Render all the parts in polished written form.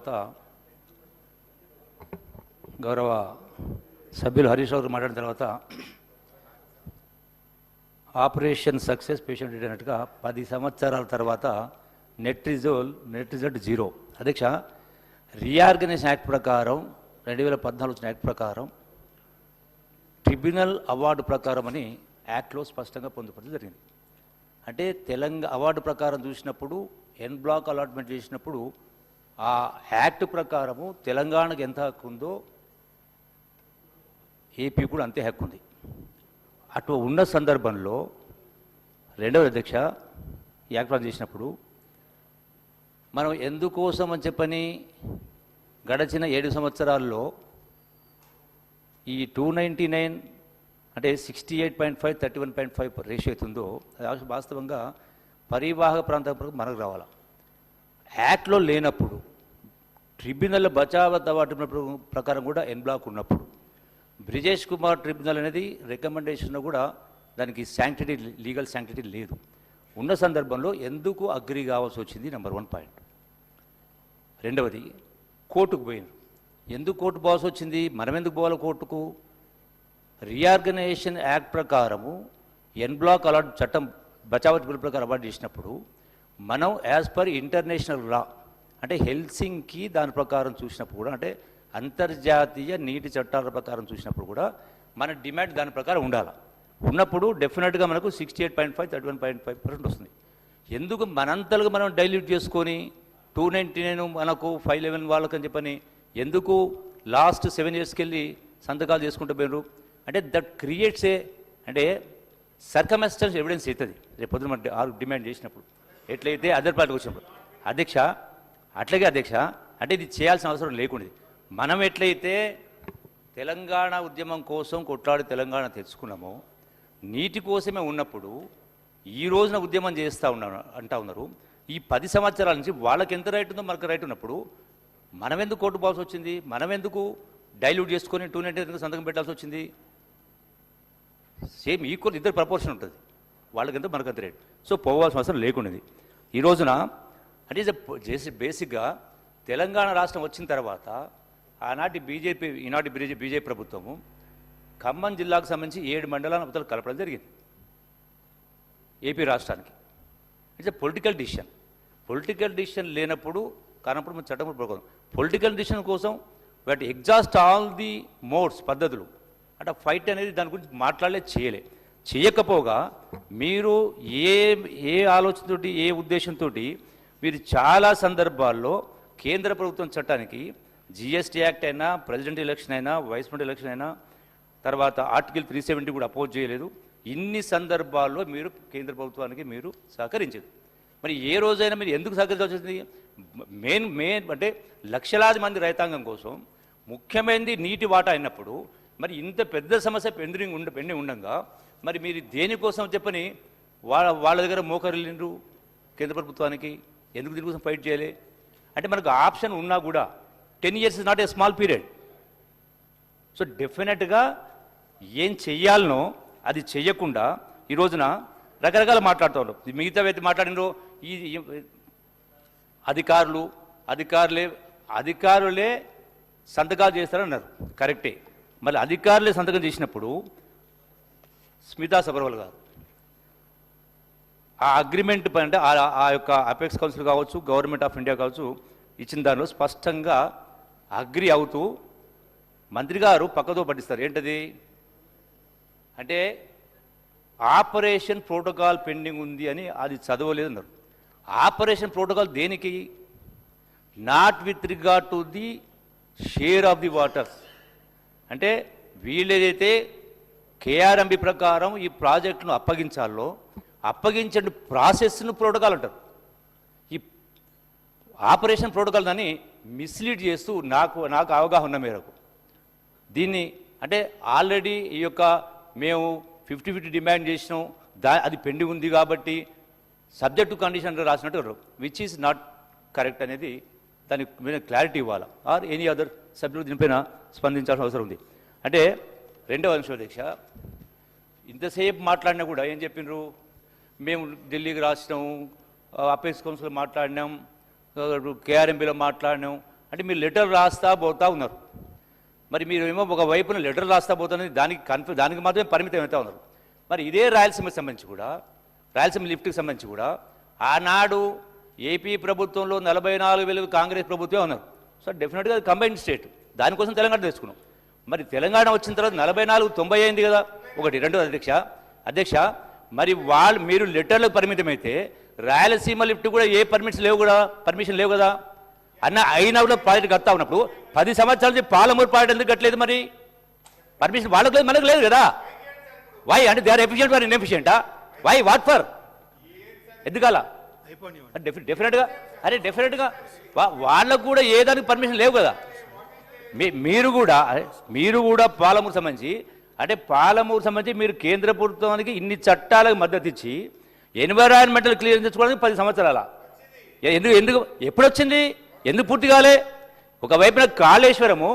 తర్వాత గౌరవ సభ్యులు హరీష్ రావు మాట్లాడిన తర్వాత ఆపరేషన్ సక్సెస్ పేషెంట్ డెడ్ అన్నట్టుగా 10 సంవత్సరాల తర్వాత నెట్ రిజల్ట్ జీరో. అధ్యక్ష, రీఆర్గనైజేషన్ యాక్ట్ ప్రకారం 2014 వచ్చిన యాక్ట్ ప్రకారం ట్రిబ్యునల్ అవార్డు ప్రకారం అని యాక్ట్లో స్పష్టంగా పొందుపరచడం జరిగింది. అంటే తెలంగాణ అవార్డు ప్రకారం చూసినప్పుడు ఎన్ బ్లాక్ అలాట్మెంట్ చేసినప్పుడు ఆ యాక్ట్ ప్రకారము తెలంగాణకు ఎంత హక్కు ఉందో ఏపీ కూడా అంతే హక్కు ఉంది. అటు ఉన్న సందర్భంలో రెండవ అధ్యక్ష యాక్ట్ ప్రారంభం చేసినప్పుడు మనం ఎందుకోసం అని చెప్పని గడచిన 7 సంవత్సరాల్లో ఈ 299 అంటే 68.5 31.5 రేషియో అవుతుందో అది వాస్తవంగా పరివాహక ప్రాంతం మనకు రావాలి. యాక్ట్లో లేనప్పుడు ట్రిబ్యునల్ బచావత్ అవార్డు ప్రకారం కూడా ఎన్ బ్లాక్ ఉన్నప్పుడు బ్రిజేష్ కుమార్ ట్రిబ్యునల్ అనేది రికమెండేషన్ కూడా దానికి శాంక్టిటీ లీగల్ శాంక్టిటీ లేదు. ఉన్న సందర్భంలో ఎందుకు అగ్రి కావాల్సి వచ్చింది నెంబర్ 1 పాయింట్. రెండవది కోర్టుకు పోయింది. ఎందుకు కోర్టు పోవాల్సి వచ్చింది? మనం ఎందుకు పోవాలి కోర్టుకు? రీఆర్గనైజేషన్ యాక్ట్ ప్రకారము ఎన్ బ్లాక్ అలాట్ చట్టం బచావత్ బిల్ ప్రకారం అవార్డు చేసినప్పుడు మనం యాజ్ పర్ ఇంటర్నేషనల్ లా అంటే హెల్సింకి దాని ప్రకారం చూసినప్పుడు కూడా అంటే అంతర్జాతీయ నీటి చట్టాల ప్రకారం చూసినప్పుడు కూడా మన డిమాండ్ దాని ప్రకారం ఉండాలి. ఉన్నప్పుడు డెఫినెట్గా మనకు 68.5 31.5% వస్తుంది. ఎందుకు మనంతలుగా మనం డైల్యూట్ చేసుకొని 299 మనకు 511 వాళ్ళకని చెప్పని ఎందుకు లాస్ట్ 7 yearsకి వెళ్ళి సంతకాలు చేసుకుంటూ పోయినారు? అంటే దట్ క్రియేట్స్ అంటే సర్కమ్స్టాన్స్ ఎవిడెన్స్ అవుతుంది రేపు పొద్దున మనం డిమాండ్ చేసినప్పుడు ఎట్లయితే అదర్ పార్టీకి వచ్చినప్పుడు. అధ్యక్ష అట్లాగే అధ్యక్ష అంటే ఇది చేయాల్సిన అవసరం లేకుండా మనం ఎట్లయితే తెలంగాణ ఉద్యమం కోసం కొట్లాడి తెలంగాణ తెచ్చుకున్నామో నీటి కోసమే ఉన్నప్పుడు ఈ రోజున ఉద్యమం చేస్తూ ఉన్నారు. ఈ 10 సంవత్సరాల నుంచి వాళ్ళకి ఎంత రైట్ ఉందో మనకు రైట్ ఉన్నప్పుడు మనం ఎందుకు కోర్టు పోవాల్సి వచ్చింది? మనం ఎందుకు డైల్యూట్ చేసుకొని 299 సంతకం పెట్టాల్సి వచ్చింది? సేమ్ ఈక్వల్ ఇద్దరు ప్రపోర్షన్ ఉంటుంది. వాళ్ళకంతా మనకంత రేట్. సో పోవాల్సిన అవసరం లేకున్నది. ఈ రోజున అంటే చేసి బేసిక్గా తెలంగాణ రాష్ట్రం వచ్చిన తర్వాత ఆనాటి ఈనాటి బీజేపీ ప్రభుత్వము ఖమ్మం జిల్లాకు సంబంధించి 7 మండలాలను అవతల కలపడం జరిగింది ఏపీ రాష్ట్రానికి. It's a political decision. Political decision లేనప్పుడు కానప్పుడు మన చట్టం ప్రకారం పొలిటికల్ డిసిషన్ కోసం వాటి ఎగ్జాస్ట్ ఆల్ ది మోడ్స్ పద్ధతులు అంటే ఫైట్ అనేది దాని గురించి చేయకపోగా మీరు ఏ ఆలోచనతోటి ఏ ఉద్దేశంతో మీరు చాలా సందర్భాల్లో కేంద్ర ప్రభుత్వం చట్టానికి జిఎస్టీ యాక్ట్ అయినా ప్రెసిడెంట్ ఎలక్షన్ అయినా వైస్ ప్రెసిడెంట్ ఎలక్షన్ అయినా తర్వాత ఆర్టికల్ 370 కూడా అపోజ్ చేయలేదు. ఇన్ని సందర్భాల్లో మీరు కేంద్ర ప్రభుత్వానికి మీరు సహకరించదు. మరి ఏ రోజైనా మీరు ఎందుకు సహకరించాల్సి వచ్చింది? మెయిన్ అంటే లక్షలాది మంది రైతాంగం కోసం ముఖ్యమైనది నీటి వాటా అయినప్పుడు మరి ఇంత పెద్ద సమస్య పెండింగ్ ఉండగా మరి మీరు దేనికోసం చెప్పని వాళ్ళ దగ్గర మోకరిల్లిండ్రు కేంద్ర ప్రభుత్వానికి ఎందుకు దీనికోసం ఫైట్ చేయలే? అంటే మనకు ఆప్షన్ ఉన్నా కూడా 10 years is not a small period. So డెఫినెట్గా ఏం చెయ్యాలనో అది చెయ్యకుండా ఈ రోజున రకరకాల మాట్లాడుతూ ఉన్నారు. మిగతా వ్యక్తి మాట్లాడినో ఈ అధికారులే సంతకాలు చేస్తారన్నారు. కరెక్టే. మళ్ళీ అధికారులే సంతకం చేసినప్పుడు స్మితా సబర్వాల్ గారు ఆ అగ్రిమెంట్ పైన అంటే ఆ యొక్క అపెక్స్ కౌన్సిల్ కావచ్చు గవర్నమెంట్ ఆఫ్ ఇండియా కావచ్చు ఇచ్చిన దానిలో స్పష్టంగా అగ్రి అవుతూ మంత్రి గారు పక్కతో పట్టిస్తారు. ఏంటది అంటే ఆపరేషన్ ప్రోటోకాల్ పెండింగ్ ఉంది అని అది చదవలేదు అన్నారు. ఆపరేషన్ ప్రోటోకాల్ దేనికి? Not with regard to the share of the waters. అంటే వీళ్ళేదైతే కేఆర్ఎంబి ప్రకారం ఈ ప్రాజెక్టును అప్పగించాలో అప్పగించండి ప్రాసెస్ను ప్రోటోకాల్ అంటారు. ఈ ఆపరేషన్ ప్రోటోకాల్ దాన్ని మిస్లీడ్ చేస్తూ నాకు అవగాహన ఉన్న మేరకు దీన్ని అంటే ఆల్రెడీ ఈ యొక్క మేము 50-50 డిమాండ్ చేసినాం అది పెండింగ్ ఉంది కాబట్టి సబ్జెక్ట్ టు కండిషన్ రాసినట్టు విచ్ ఈజ్ నాట్ కరెక్ట్ అనేది దానికి మీద క్లారిటీ ఇవ్వాలి. ఆర్ ఎనీ అదర్ సభ్యులు దీనిపైన స్పందించాల్సిన అవసరం ఉంది. అంటే రెండవ అంశం అధ్యక్ష, ఇంతసేపు మాట్లాడినా కూడా ఏం చెప్పినారు? మేము ఢిల్లీకి రాసినాం, అపెక్స్ కౌన్సిల్ మాట్లాడినాం, కేఆర్ఎంబీలో మాట్లాడినాం అంటే మీరు లెటర్ రాస్తా పోతా ఉన్నారు. మరి మీరు ఏమో ఒక వైపున లెటర్ రాస్తా పోతున్నది దానికి మాత్రమే పరిమితం అవుతా ఉన్నారు. మరి ఇదే రాయలసీమకి సంబంధించి కూడా, రాయలసీమ లిఫ్ట్కి సంబంధించి కూడా ఆనాడు ఏపీ ప్రభుత్వంలో 44,000 కాంగ్రెస్ ప్రభుత్వమే ఉన్నారు. సో డెఫినెట్గా అది కంబైన్డ్ స్టేట్, దానికోసం తెలంగాణ తెచ్చుకున్నాం. మరి తెలంగాణ వచ్చిన తర్వాత 44 90 అయింది కదా. ఒకటి. రెండు అధ్యక్ష మరి మీరు లెటర్లకు పరిమితమైతే రాయలసీమ లిఫ్ట్ కూడా ఏ పర్మిషన్ లేవు కదా అన్న. అయినా కూడా ప్రాజెక్ట్ కడతా ఉన్నప్పుడు 10 సంవత్సరాల నుంచి పాలమూరు ప్రాజెక్ట్ ఎందుకు కట్టలేదు? మరి పర్మిషన్ వాళ్ళకు లేదు, మనకు లేదు కదా. వై అంటే దే ఆర్ ఎఫిషియెంట్ ఫర్ ఇన్ఎఫిషియెంటా? Why what for? ఎందుకలా? డెఫినెట్గా వాళ్ళకు కూడా ఏ దానికి పర్మిషన్ లేవు కదా. మీరు కూడా పాలమూరు సంబంధించి మీరు కేంద్ర ప్రభుత్వానికి ఇన్ని చట్టాలకు మద్దతు ఇచ్చి ఎన్విరాన్మెంటల్ క్లియరెన్స్ తెచ్చుకోవడానికి 10 సంవత్సరాల ఎందుకు ఎప్పుడు వచ్చింది? ఎందుకు పూర్తి కాలే? ఒకవైపున కాళేశ్వరము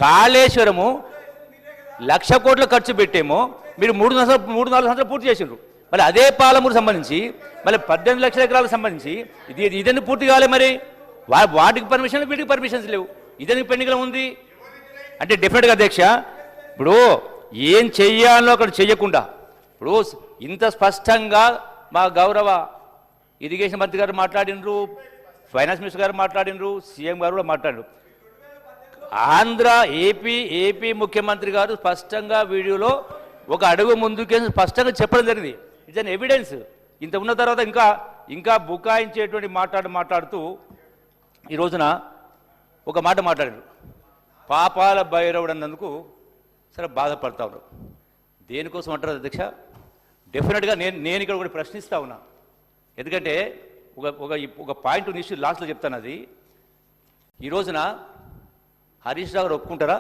1,00,000 కోట్ల ఖర్చు పెట్టేమో మీరు 3-4 సంవత్సరాలు పూర్తి చేసిండ్రు. మళ్ళీ అదే పాలమూరు సంబంధించి మళ్ళీ 18 లక్షల ఎకరాలకు సంబంధించి ఇదన్నీ పూర్తి కాలే. మరి వాటికి పర్మిషన్, వీటికి పర్మిషన్స్ లేవు. ఇదన్నీ పెండింగ్లో ఉంది. అంటే డెఫినెట్గా అధ్యక్ష, ఇప్పుడు ఏం చెయ్యాలో అక్కడ చెయ్యకుండా, ఇప్పుడు ఇంత స్పష్టంగా మా గౌరవ ఇరిగేషన్ మంత్రి గారు మాట్లాడినరు, ఫైనాన్స్ మినిస్టర్ గారు మాట్లాడినరు, సీఎం గారు కూడా మాట్లాడారు. ఏపీ ముఖ్యమంత్రి గారు స్పష్టంగా వీడియోలో ఒక అడుగు ముందుకే స్పష్టంగా చెప్పడం జరిగింది. It's an evidence. ఇంత ఉన్న తర్వాత ఇంకా బుకాయించేటువంటి మాట్లాడుతూ ఈ రోజున ఒక మాట మాట్లాడారు. పాపాల భైరవుడు అన్నందుకు సరే బాధపడతా ఉన్నారు. దేనికోసం అంటారు అధ్యక్ష? డెఫినెట్గా నేను ఇక్కడ ఒకటి ప్రశ్నిస్తా ఉన్నా. ఎందుకంటే ఒక పాయింట్ ఇష్యూ లాస్ట్లో చెప్తాను. అది ఈ రోజున హరీష్ రావు గారు ఒప్పుకుంటారా?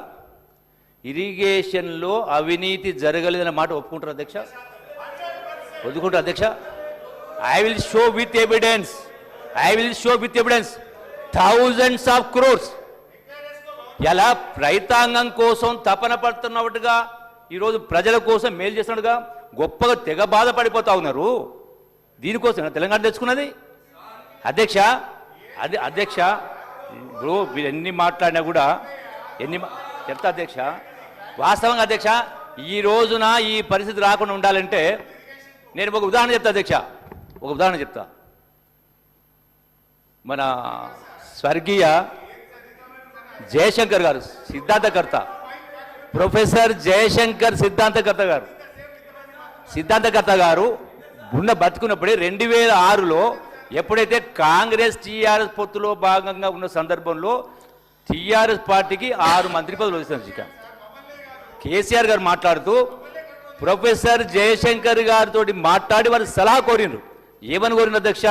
ఇరిగేషన్లో అవినీతి జరగలేదన్న మాట ఒప్పుకుంటారు అధ్యక్ష? ఒప్పుకుంటారు అధ్యక్ష? I will show with evidence thousands of crores. ఎలా రైతాంగం కోసం తపన పడుతున్నట్టుగా ఈరోజు ప్రజల కోసం మేలు చేస్తున్నట్టుగా గొప్పగా తెగ బాధపడిపోతా ఉన్నారు. దీనికోసం తెలంగాణ తెచ్చుకున్నది అధ్యక్ష. అధ్యక్ష ఇప్పుడు మీరు ఎన్ని మాట్లాడినా కూడా చెప్తా అధ్యక్ష. వాస్తవంగా అధ్యక్ష, ఈ రోజున ఈ పరిస్థితి రాకుండా ఉండాలంటే నేను ఒక ఉదాహరణ చెప్తా అధ్యక్ష. మన స్వర్గీయ జయశంకర్ గారు, సిద్ధాంతకర్త, ప్రొఫెసర్ జయశంకర్ సిద్ధాంతకర్త గారు బతుకున్నప్పుడే 2006లో ఎప్పుడైతే కాంగ్రెస్ టీఆర్ఎస్ పొత్తులో భాగంగా ఉన్న సందర్భంలో టీఆర్ఎస్ పార్టీకి 6 మంత్రి పదవులు వచ్చింది. కేసీఆర్ గారు మాట్లాడుతూ ప్రొఫెసర్ జయశంకర్ గారితో మాట్లాడి వారు సలహా కోరినరు. ఏమని కోరిన అధ్యక్ష?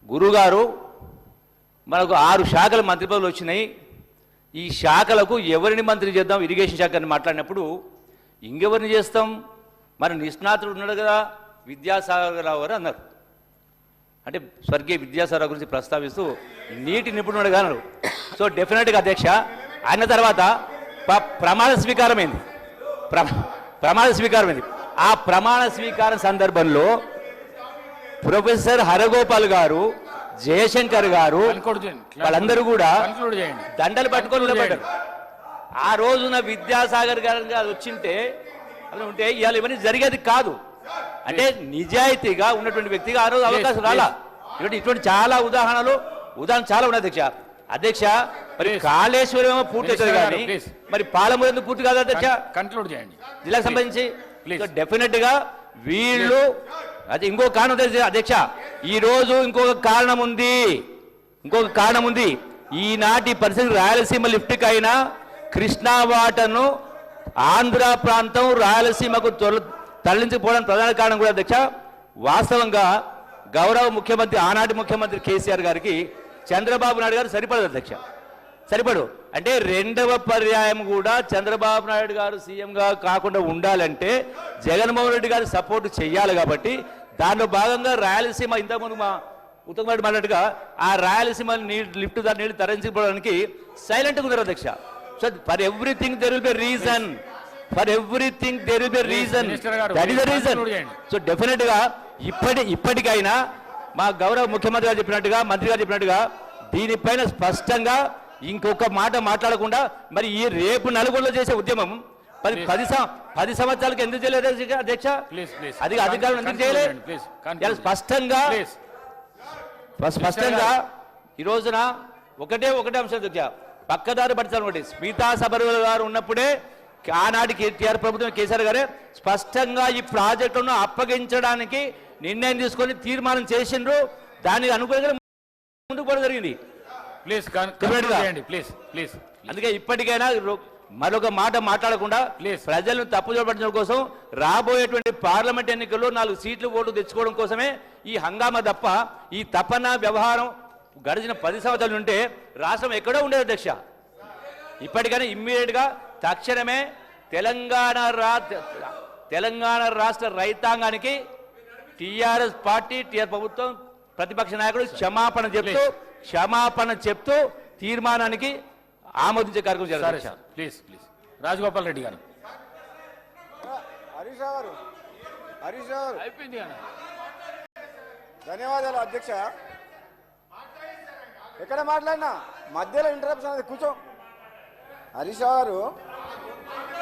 గురుగారు, మనకు 6 శాఖల మంత్రి పదవులు వచ్చినాయి. ఈ శాఖలకు ఎవరిని మంత్రి చేద్దాం? ఇరిగేషన్ శాఖని మాట్లాడినప్పుడు ఇంకెవరిని చేస్తాం? మన నిష్ణాతుడు ఉన్నాడు కదా విద్యాసాగర్ రావు గారు అన్నారు. అంటే స్వర్గీయ విద్యాసాగర్ గురించి ప్రస్తావిస్తూ నీటి నిపుణుడు అన్నారు. సో డెఫినెట్గా అధ్యక్ష, ఆయన తర్వాత ప్రమాణ స్వీకారమైంది. ఆ ప్రమాణ స్వీకారం సందర్భంలో ప్రొఫెసర్ హరగోపాల్ గారు, జయశంకర్ గారు వాళ్ళందరూ కూడా దండలు పట్టుకొని నిలబడ్డారు. ఆ రోజున విద్యాసాగర్ గారు వచ్చింటే ఉంటే ఇవాళ ఇవన్నీ జరిగేది కాదు. అంటే నిజాయితీగా ఉన్నటువంటి వ్యక్తిగా ఆ రోజు అవకాశం రాలా. ఇటువంటి చాలా ఉదాహరణలు చాలా ఉన్నాయి అధ్యక్ష. మరి కాళేశ్వరం ఏమో పూర్తి అవుతుంది కానీ మరి పాలమూరు ఎందుకు పూర్తి కాదు అధ్యక్ష? కన్క్లూడ్ చేయండి జిల్లాకు సంబంధించి. డెఫినెట్ గా వీళ్ళు అది ఇంకొక కారణం తెలుసు అధ్యక్ష. ఈ రోజు ఇంకొక కారణం ఉంది. ఈనాటి పరిస్థితి రాయలసీమ లిఫ్ట్కి అయినా కృష్ణా వాటర్ను ఆంధ్ర ప్రాంతం రాయలసీమకు తరలించకపోవడానికి ప్రధాన కారణం కూడా అధ్యక్ష. వాస్తవంగా గౌరవ ముఖ్యమంత్రి, ఆనాటి ముఖ్యమంత్రి కేసీఆర్ గారికి చంద్రబాబు నాయుడు గారు సరిపడదు అధ్యక్ష. అంటే 2వ పర్యాయం కూడా చంద్రబాబు నాయుడు గారు సీఎంగా కాకుండా ఉండాలంటే జగన్మోహన్ రెడ్డి గారు సపోర్ట్ చేయాలి. కాబట్టి దానిలో భాగంగా రాయలసీమ, ఇంతకుముందు మా ఉత్తమ్ రెడ్డి మాట్లాడుగా ఆ రాయలసీమ లిఫ్ట్ దాని నీళ్లు తరలించుకోవడానికి సైలెంట్గా ఉన్నారు అధ్యక్ష. So for everything there will be reason. That is the reason. So definite గా ఇప్పటికైనా మా గౌరవ ముఖ్యమంత్రి గారు చెప్పినట్టుగా, మంత్రి గారు చెప్పినట్టుగా దీనిపైన స్పష్టంగా ఇంకొక మాట మాట్లాడకుండా మరి ఈ రేపు నలుగురిలో చేసే ఉద్యమం 10 సంవత్సరాలకు ఎందుకు చేయలేదు అధ్యక్ష? అది అధికారం ఎందుకు చేయలేదు? స్పష్టంగా ఈ రోజున ఒకటే అంశం అధ్యక్ష, పక్కదారి పట్టించాలి ఒకటి. స్మితా సబర్వాల్ గారు ఉన్నప్పుడే ఆనాటి కేటీఆర్ ప్రభుత్వం కేసీఆర్ గారే స్పష్టంగా ఈ ప్రాజెక్టును అప్పగించడానికి నిర్ణయం తీసుకొని తీర్మానం చేసిండ్రు. దానికి అనుగుణంగా ముందుకు పోవడం జరిగింది. అందుకే ఇప్పటికైనా మరొక మాట మాట్లాడకుండా ప్రజలను తప్పుదోవ పట్టించడం కోసం రాబోయేటువంటి పార్లమెంట్ ఎన్నికల్లో 4 సీట్లు ఓట్లు తెచ్చుకోవడం కోసమే ఈ హంగామా తప్ప ఈ తపన వ్యవహారం గడిచిన 10 సంవత్సరాలు ఉంటే రాష్ట్రం ఎక్కడో ఉండేది అధ్యక్ష. ఇప్పటికైనా ఇమ్మీడియట్ గా తక్షణమే తెలంగాణ రాష్ట్ర రైతాంగానికి టీఆర్ఎస్ పార్టీ టీఆర్ ప్రభుత్వం ప్రతిపక్ష నాయకుడు క్షమాపణ చెప్తూ తీర్మానానికి ఆమోదించే కార్యక్రమం జరుగుతుంది. ప్లీజ్ రాజగోపాల్ రెడ్డి గారు. హరీష్ గారు ధన్యవాదాలు అధ్యక్ష. ఎక్కడ మాట్లాడినా మధ్యలో ఇంటరప్షన్ అనేది కూర్చో. హరీష్ గారు